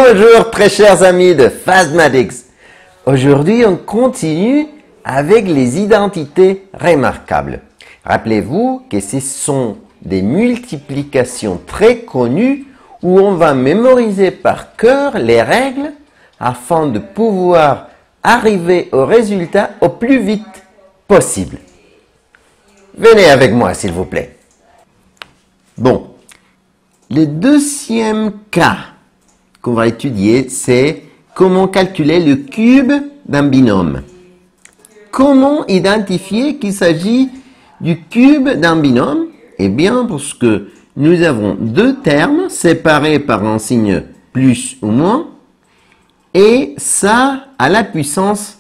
Bonjour très chers amis de Fastmatics. Aujourd'hui on continue avec les identités remarquables. Rappelez-vous que ce sont des multiplications très connues où on va mémoriser par cœur les règles afin de pouvoir arriver au résultat au plus vite possible. Venez avec moi s'il vous plaît. Bon, le deuxième cas qu'on va étudier, c'est comment calculer le cube d'un binôme. Comment identifier qu'il s'agit du cube d'un binôme? Eh bien, parce que nous avons deux termes séparés par un signe plus ou moins, et ça à la puissance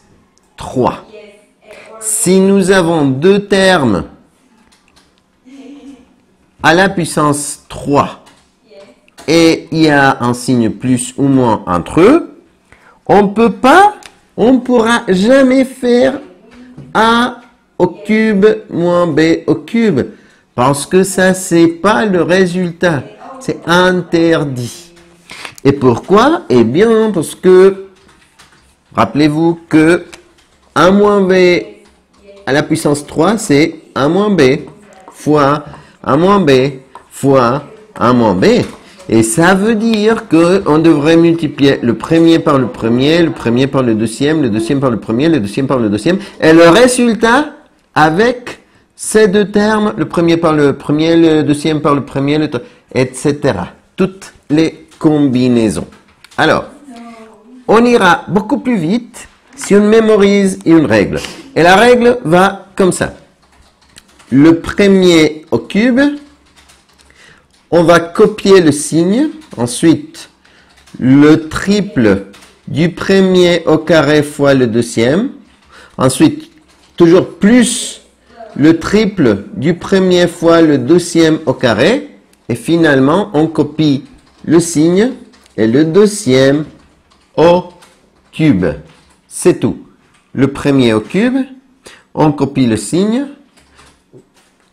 3. Si nous avons deux termes à la puissance 3, et il y a un signe plus ou moins entre eux, on pourra jamais faire A au cube moins B au cube, parce que ça, c'est pas le résultat, c'est interdit. Et pourquoi? Eh bien, parce que, rappelez-vous que 1 moins B à la puissance 3, c'est 1 moins B fois 1 moins B fois 1 moins B. Et ça veut dire qu'on devrait multiplier le premier par le premier par le deuxième par le premier, le deuxième par le deuxième, et le résultat avec ces deux termes, le premier par le premier, le deuxième par le premier, etc. Toutes les combinaisons. Alors, on ira beaucoup plus vite si on mémorise une règle. Et la règle va comme ça. Le premier au cube, on va copier le signe, ensuite le triple du premier au carré fois le deuxième, ensuite toujours plus le triple du premier fois le deuxième au carré, et finalement on copie le signe et le deuxième au cube. C'est tout. Le premier au cube, on copie le signe,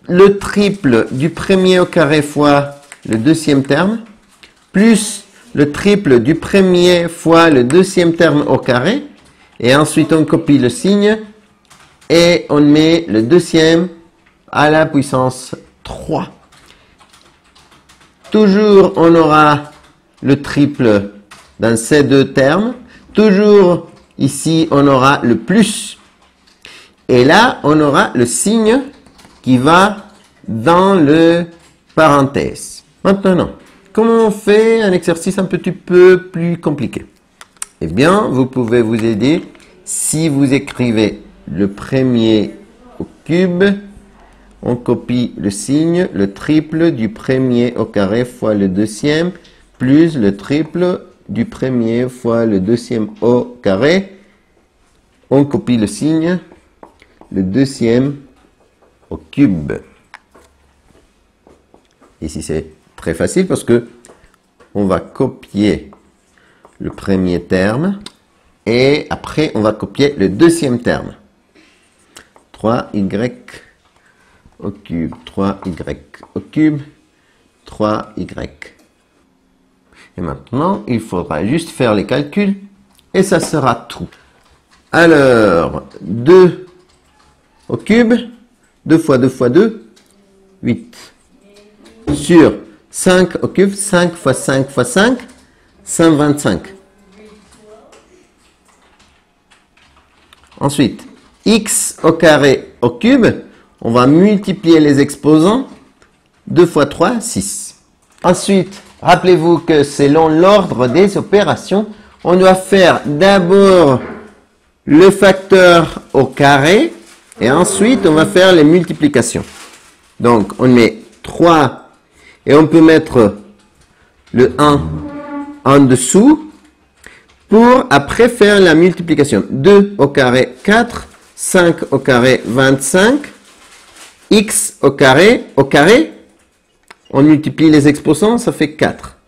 le triple du premier au carré fois le deuxième terme, plus le triple du premier fois le deuxième terme au carré, et ensuite on copie le signe, et on met le deuxième à la puissance 3. Toujours on aura le triple dans ces deux termes, toujours ici on aura le plus, et là on aura le signe qui va dans le parenthèse. Maintenant, comment on fait un exercice un petit peu plus compliqué? Eh bien, vous pouvez vous aider si vous écrivez le premier au cube, on copie le signe, le triple du premier au carré fois le deuxième, plus le triple du premier fois le deuxième au carré, on copie le signe, le deuxième au cube. Ici, c'est très facile parce que on va copier le premier terme et après on va copier le deuxième terme. 3y au cube, 3y au cube, 3y. Et maintenant, il faudra juste faire les calculs et ça sera tout. Alors, 2 au cube, 2 fois 2 fois 2, 8. Sur 5 au cube, 5 fois 5 fois 5, 125. Ensuite, x au carré au cube, on va multiplier les exposants, 2 fois 3, 6. Ensuite, rappelez-vous que selon l'ordre des opérations, on doit faire d'abord le facteur au carré, et ensuite on va faire les multiplications. Donc, on met 3 et on peut mettre le 1 en dessous pour après faire la multiplication. 2 au carré, 4, 5 au carré, 25, x au carré, on multiplie les exposants, ça fait 4.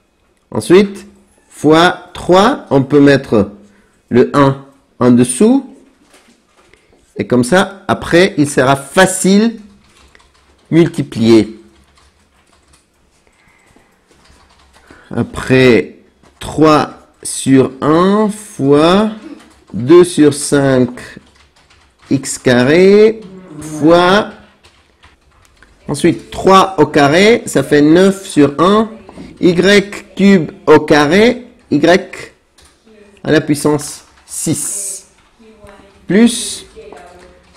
Ensuite, fois 3, on peut mettre le 1 en dessous, et comme ça, après, il sera facile multiplier. Après 3 sur 1 fois 2 sur 5 x carré fois ensuite 3 au carré, ça fait 9 sur 1, y cube au carré, y à la puissance 6, plus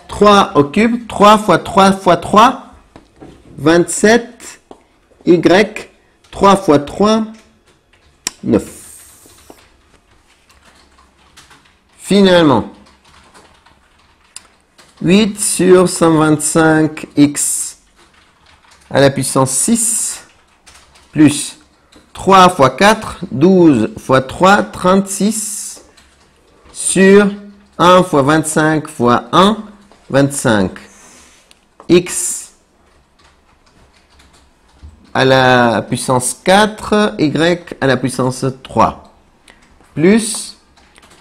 3 au cube, 3 fois 3 fois 3, 27, y 3 fois 3, 9. Finalement, 8 sur 125x à la puissance 6 plus 3 fois 4, 12 fois 3, 36 sur 1 fois 25 fois 1, 25 x à la puissance 4, y à la puissance 3 plus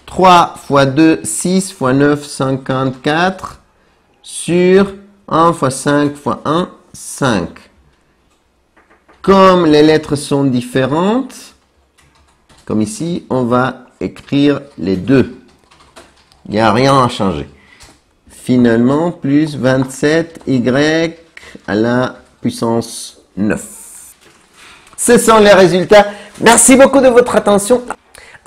3 fois 2, 6 fois 9, 54 sur 1 fois 5 fois 1, 5. Comme les lettres sont différentes, comme ici, on va écrire les deux. Il n'y a rien à changer. Finalement, plus 27y à la puissance 9. Ce sont les résultats. Merci beaucoup de votre attention.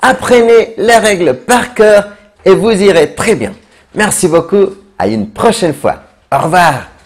Apprenez les règles par cœur et vous irez très bien. Merci beaucoup. À une prochaine fois. Au revoir.